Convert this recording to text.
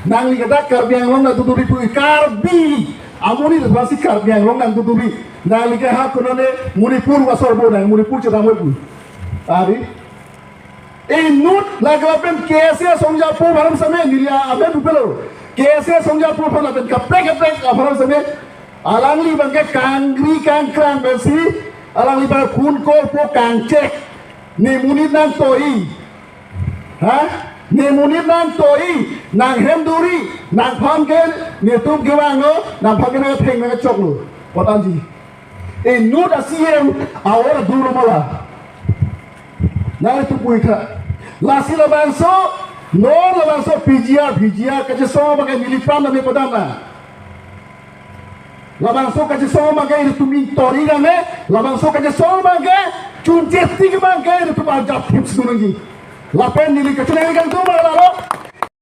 nang li kata karbiang long nang tuturi pu karbi amuni masih karbiang long nang tuturi nang li kah kunane munipur wasorbo nang munipur cetamoi pu ari nut laglapen kese songjapu baram sampai nilia abe dupelo kese songjapu pun kaprek baram sampai alangli bangke kangri kangkrang besi alangli bang kunkol po kangcek ni munit nang toi ha ni munit nang toi nang hemduri nang pangkel ni tup gewango nang pangkel peng nang cok lu potanji nut asiem awal dulu malah nang itu puika lasi labanso no labanso PGR kerja sama pakai milipan dan podana labanso kerja sama pakai itu mintori kan labanso kerja sama pakai cuncetti ke pakai itu pajak tips nungi lapen nili kecil kan tuh malah